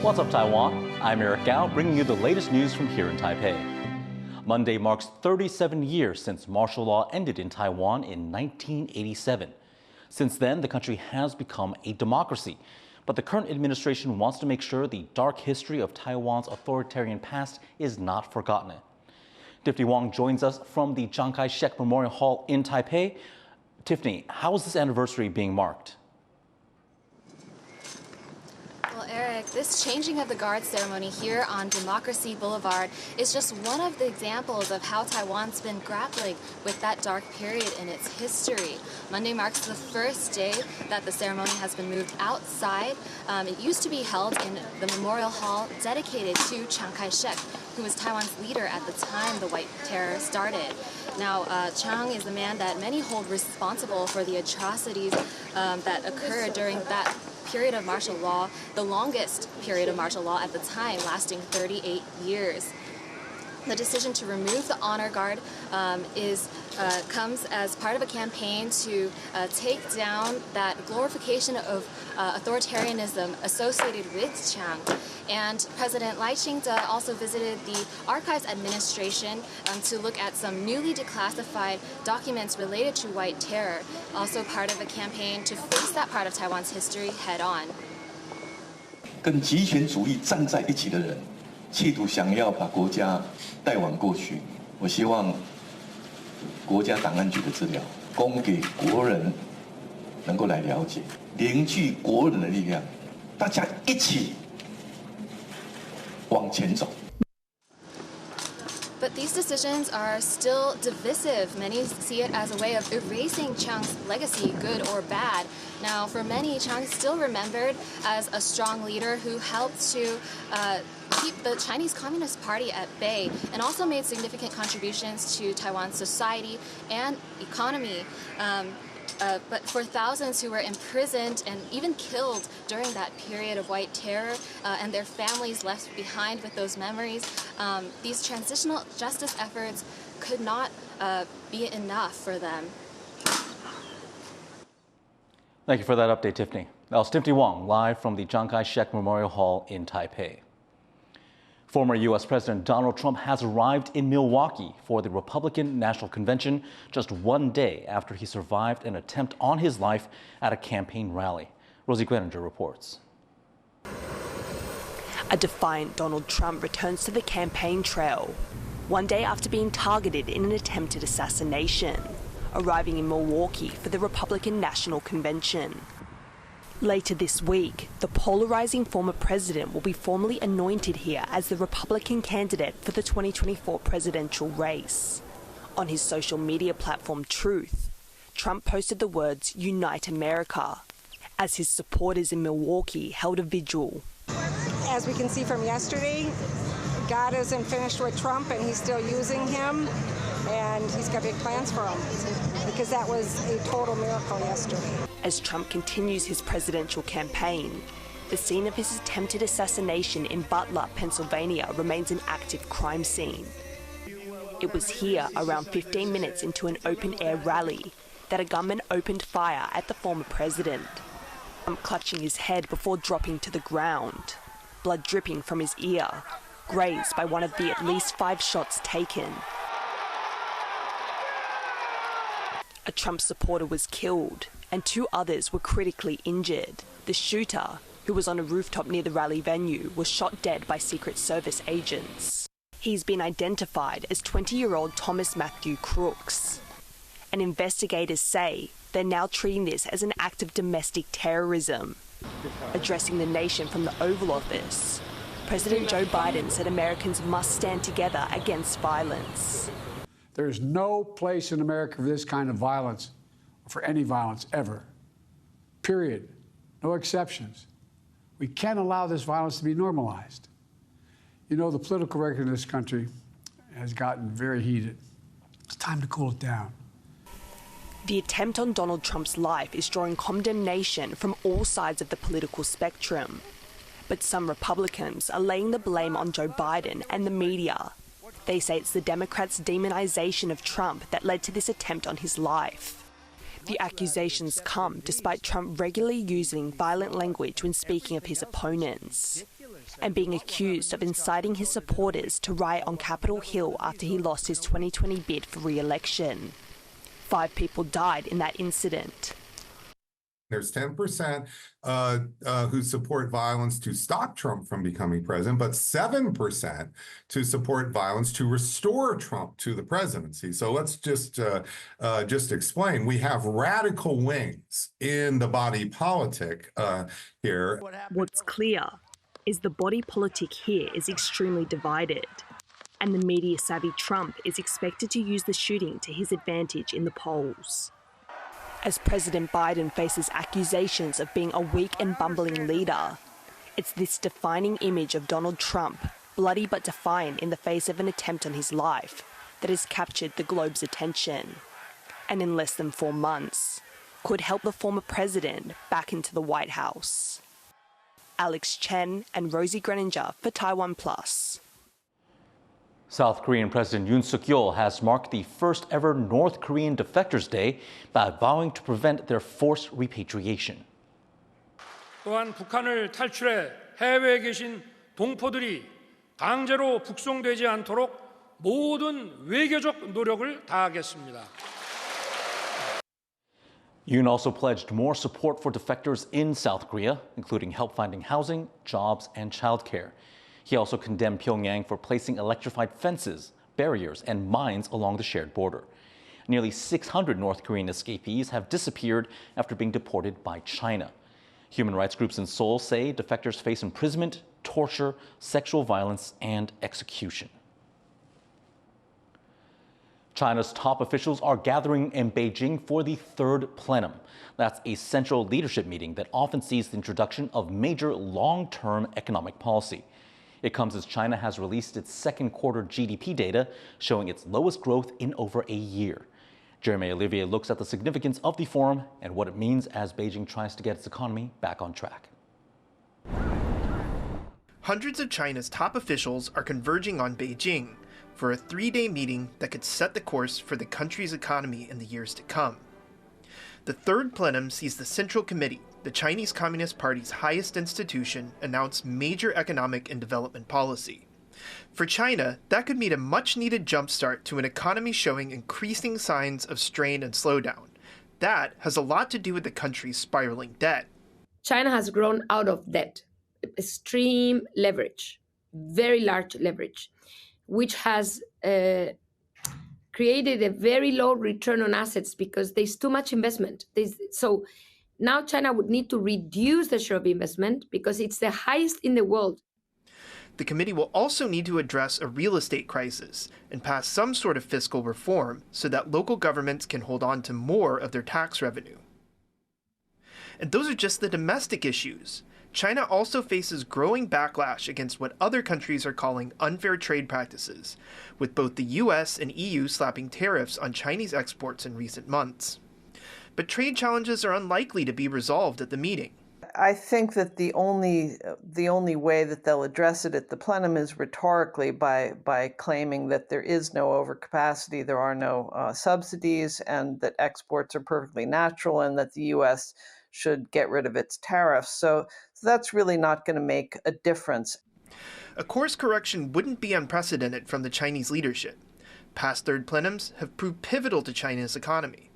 What's up, Taiwan? I'm Eric Gao, bringing you the latest news from here in Taipei. Monday marks 37 years since martial law ended in Taiwan in 1987. Since then, the country has become a democracy. But the current administration wants to make sure the dark history of Taiwan's authoritarian past is not forgotten. Tiffany Wong joins us from the Chiang Kai-shek Memorial Hall in Taipei. Tiffany, how is this anniversary being marked? Well, Eric, this changing of the guard ceremony here on Democracy Boulevard is just one of the examples of how Taiwan's been grappling with that dark period in its history. Monday marks the first day that the ceremony has been moved outside. It used to be held in the Memorial Hall dedicated to Chiang Kai-shek, who was Taiwan's leader at the time the White Terror started. Now, Chiang is the man that many hold responsible for the atrocities that occurred during that period of martial law, the longest period of martial law at the time, lasting 38 years. The decision to remove the honor guard comes as part of a campaign to take down that glorification of authoritarianism associated with Chiang. And President Lai Ching-te also visited the Archives Administration to look at some newly declassified documents related to White Terror, also part of a campaign to face that part of Taiwan's history head-on. 跟极权主义站在一起的人，企图想要把国家带往过去。我希望国家档案局的资料供给国人能够来了解，凝聚国人的力量，大家一起往前走。 But these decisions are still divisive. Many see it as a way of erasing Chiang's legacy, good or bad. Now, for many, Chiang is still remembered as a strong leader who helped to keep the Chinese Communist Party at bay and also made significant contributions to Taiwan's society and economy. But for thousands who were imprisoned and even killed during that period of White Terror and their families left behind with those memories, these transitional justice efforts could not be enough for them. Thank you for that update, Tiffany. That was Tiffany Wong, live from the Chiang Kai-shek Memorial Hall in Taipei. Former U.S. President Donald Trump has arrived in Milwaukee for the Republican National Convention just one day after he survived an attempt on his life at a campaign rally. Rosie Gleninger reports. A defiant Donald Trump returns to the campaign trail, one day after being targeted in an attempted assassination, arriving in Milwaukee for the Republican National Convention. Later this week, the polarizing former president will be formally anointed here as the Republican candidate for the 2024 presidential race. On his social media platform Truth, Trump posted the words "Unite America" as his supporters in Milwaukee held a vigil. As we can see from yesterday, God isn't finished with Trump and he's still using him, and he's got big plans for him, because that was a total miracle yesterday. As Trump continues his presidential campaign, the scene of his attempted assassination in Butler, Pennsylvania remains an active crime scene. It was here, around 15 minutes into an open-air rally, that a gunman opened fire at the former president, Trump clutching his head before dropping to the ground, blood dripping from his ear, grazed by one of the at least 5 shots taken. A Trump supporter was killed, and 2 others were critically injured. The shooter, who was on a rooftop near the rally venue, was shot dead by Secret Service agents. He's been identified as 20-year-old Thomas Matthew Crooks. And investigators say they're now treating this as an act of domestic terrorism. Addressing the nation from the Oval Office, President Joe Biden said Americans must stand together against violence. There is no place in America for this kind of violence, or for any violence ever. Period. No exceptions. We can't allow this violence to be normalized. You know, the political record in this country has gotten very heated. It's time to cool it down. The attempt on Donald Trump's life is drawing condemnation from all sides of the political spectrum. But some Republicans are laying the blame on Joe Biden and the media. They say it's the Democrats' demonization of Trump that led to this attempt on his life. The accusations come despite Trump regularly using violent language when speaking of his opponents. and being accused of inciting his supporters to riot on Capitol Hill after he lost his 2020 bid for re-election. 5 people died in that incident. There's 10% who support violence to stop Trump from becoming president, but 7% to support violence to restore Trump to the presidency. So let's just explain. We have radical wings in the body politic here. What's clear is the body politic here is extremely divided, and the media-savvy Trump is expected to use the shooting to his advantage in the polls. As President Biden faces accusations of being a weak and bumbling leader, it's this defining image of Donald Trump, bloody but defiant in the face of an attempt on his life, that has captured the globe's attention. And in less than 4 months, could help the former president back into the White House. Alex Chen and Rosie Greninger for TaiwanPlus. South Korean President Yoon Suk-yeol has marked the first ever North Korean Defectors Day by vowing to prevent their forced repatriation. 또한 북한을 탈출해 해외에 계신 동포들이 강제로 북송되지 않도록 모든 외교적 노력을 다하겠습니다. Yoon also pledged more support for defectors in South Korea, including help finding housing, jobs, and childcare. He also condemned Pyongyang for placing electrified fences, barriers, and mines along the shared border. Nearly 600 North Korean escapees have disappeared after being deported by China. Human rights groups in Seoul say defectors face imprisonment, torture, sexual violence, and execution. China's top officials are gathering in Beijing for the third plenum. That's a central leadership meeting that often sees the introduction of major long-term economic policy. It comes as China has released its second quarter GDP data, showing its lowest growth in over a year. Jeremy Olivier looks at the significance of the forum and what it means as Beijing tries to get its economy back on track. Hundreds of China's top officials are converging on Beijing for a 3-day meeting that could set the course for the country's economy in the years to come. The third plenum sees the Central Committee, the Chinese Communist Party's highest institution, announce major economic and development policy. For China, that could mean a much-needed jumpstart to an economy showing increasing signs of strain and slowdown. That has a lot to do with the country's spiraling debt. China has grown out of debt, extreme leverage, very large leverage, which has created a very low return on assets because there's too much investment. So now China would need to reduce the share of investment because it's the highest in the world. The committee will also need to address a real estate crisis and pass some sort of fiscal reform so that local governments can hold on to more of their tax revenue. And those are just the domestic issues. China also faces growing backlash against what other countries are calling unfair trade practices, with both the US and EU slapping tariffs on Chinese exports in recent months. But trade challenges are unlikely to be resolved at the meeting. I think that the only way that they'll address it at the plenum is rhetorically by claiming that there is no overcapacity, there are no subsidies, and that exports are perfectly natural, and that the U.S. should get rid of its tariffs. So that's really not going to make a difference. A course correction wouldn't be unprecedented from the Chinese leadership. Past third plenums have proved pivotal to China's economy.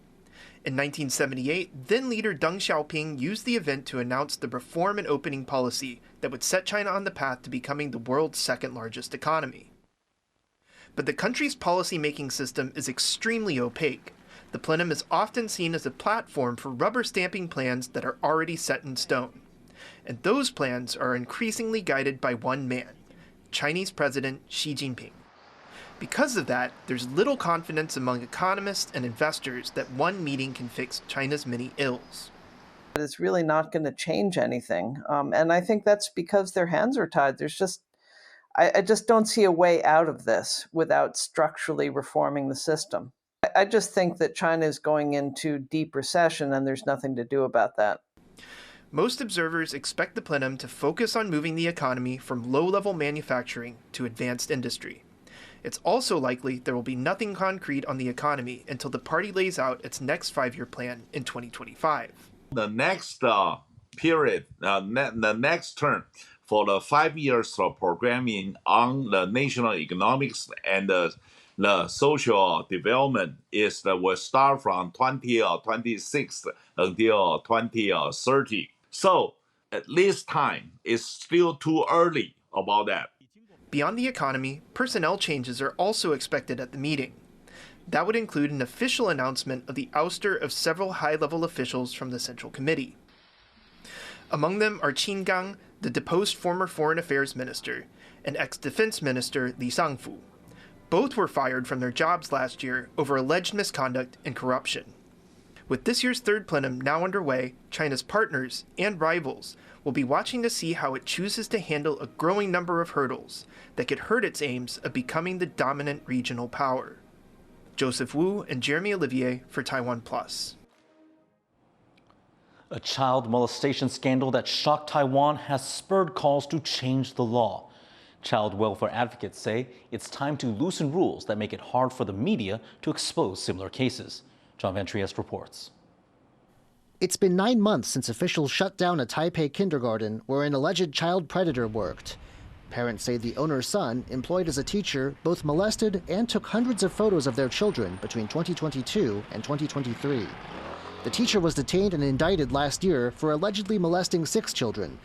In 1978, then-leader Deng Xiaoping used the event to announce the reform and opening policy that would set China on the path to becoming the world's second-largest economy. But the country's policy-making system is extremely opaque. The plenum is often seen as a platform for rubber-stamping plans that are already set in stone. And those plans are increasingly guided by one man, Chinese President Xi Jinping. Because of that, there's little confidence among economists and investors that one meeting can fix China's many ills. It's really not going to change anything. And I think that's because their hands are tied. I just don't see a way out of this without structurally reforming the system. I just think that China is going into deep recession and there's nothing to do about that. Most observers expect the plenum to focus on moving the economy from low-level manufacturing to advanced industry. It's also likely there will be nothing concrete on the economy until the party lays out its next 5-year plan in 2025. The next period, the next term for the 5 years of programming on the national economics and the social development will start from 2026 until 2030. So at this time, it's still too early about that. Beyond the economy, personnel changes are also expected at the meeting. That would include an official announcement of the ouster of several high-level officials from the Central Committee. Among them are Qin Gang, the deposed former Foreign Affairs Minister, and ex-Defense Minister Li Sangfu. Both were fired from their jobs last year over alleged misconduct and corruption. With this year's third plenum now underway, China's partners and rivals will be watching to see how it chooses to handle a growing number of hurdles that could hurt its aims of becoming the dominant regional power. Joseph Wu and Jeremy Olivier for TaiwanPlus. A child molestation scandal that shocked Taiwan has spurred calls to change the law. Child welfare advocates say it's time to loosen rules that make it hard for the media to expose similar cases. John Van Trieste reports. It's been 9 months since officials shut down a Taipei kindergarten where an alleged child predator worked. Parents say the owner's son, employed as a teacher, both molested and took hundreds of photos of their children between 2022 and 2023. The teacher was detained and indicted last year for allegedly molesting 6 children.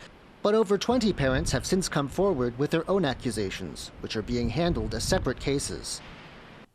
But over 20 parents have since come forward with their own accusations, which are being handled as separate cases.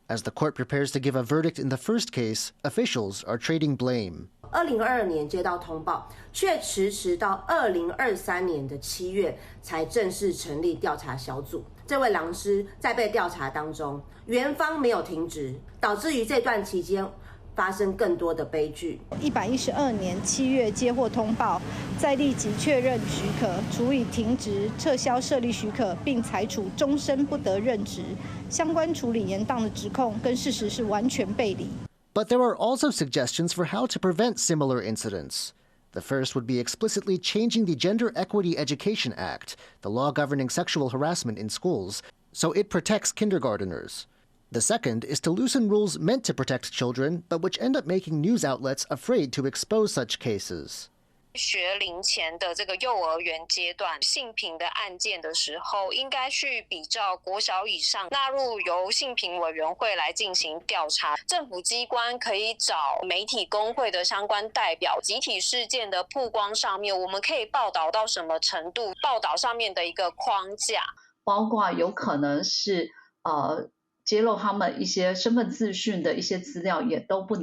As the court prepares to give a verdict in the first case, officials are trading blame. 2022年接到通报，却迟迟到2023年的7月才正式成立调查小组。这位老师在被调查当中，园方没有停职，导致于这段期间发生更多的悲剧。112年7月接获通报，再立即确认许可，处以停职、撤销设立许可，并裁处终身不得任职。相关处理严当的指控跟事实是完全背离。But there are also suggestions for how to prevent similar incidents. The first would be explicitly changing the Gender Equity Education Act, the law governing sexual harassment in schools, so it protects kindergarteners. The second is to loosen rules meant to protect children, but which end up making news outlets afraid to expose such cases. 学龄前的这个幼儿园阶段性平的案件的时候，应该去比照国小以上纳入由性平委员会来进行调查。政府机关可以找媒体工会的相关代表，集体事件的曝光上面，我们可以报道到什么程度？报道上面的一个框架，包括有可能是揭露他们一些身份资讯的一些资料，也都不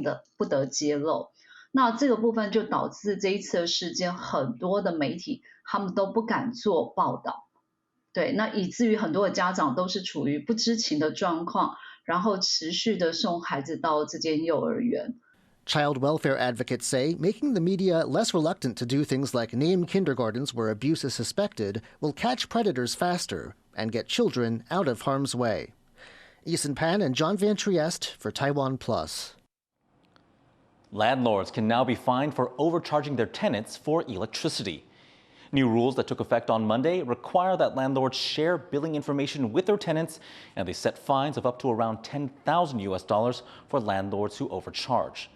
得揭露。那这个部分就导致这一次的事件，很多的媒体他们都不敢做报道，对，那以至于很多的家长都是处于不知情的状况，然后持续的送孩子到这间幼儿园。Child welfare advocates say making the media less reluctant to do things like name kindergartens where abuse is suspected will catch predators faster and get children out of harm's way. Ethan Pan and John Van Trieste for TaiwanPlus. Landlords can now be fined for overcharging their tenants for electricity. New rules that took effect on Monday require that landlords share billing information with their tenants, and they set fines of up to around $10,000 for landlords who overcharge.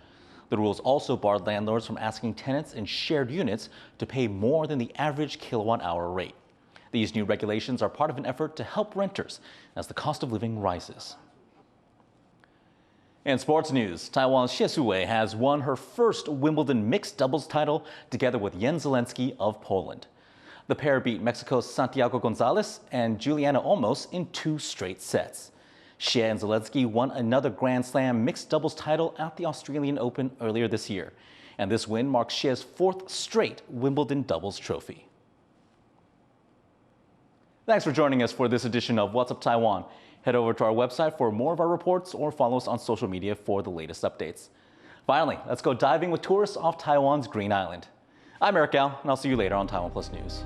The rules also barred landlords from asking tenants in shared units to pay more than the average kilowatt-hour rate. These new regulations are part of an effort to help renters as the cost of living rises. In sports news, Taiwan's Hsieh has won her first Wimbledon mixed doubles title together with Jan Zelensky of Poland. The pair beat Mexico's Santiago Gonzalez and Juliana Olmos in 2 straight sets. Hsieh and Zelensky won another Grand Slam mixed doubles title at the Australian Open earlier this year. And this win marks Hsieh's 4th straight Wimbledon doubles trophy. Thanks for joining us for this edition of What's Up Taiwan. Head over to our website for more of our reports or follow us on social media for the latest updates. Finally, let's go diving with tourists off Taiwan's Green Island. I'm Eric Gao, and I'll see you later on TaiwanPlus News.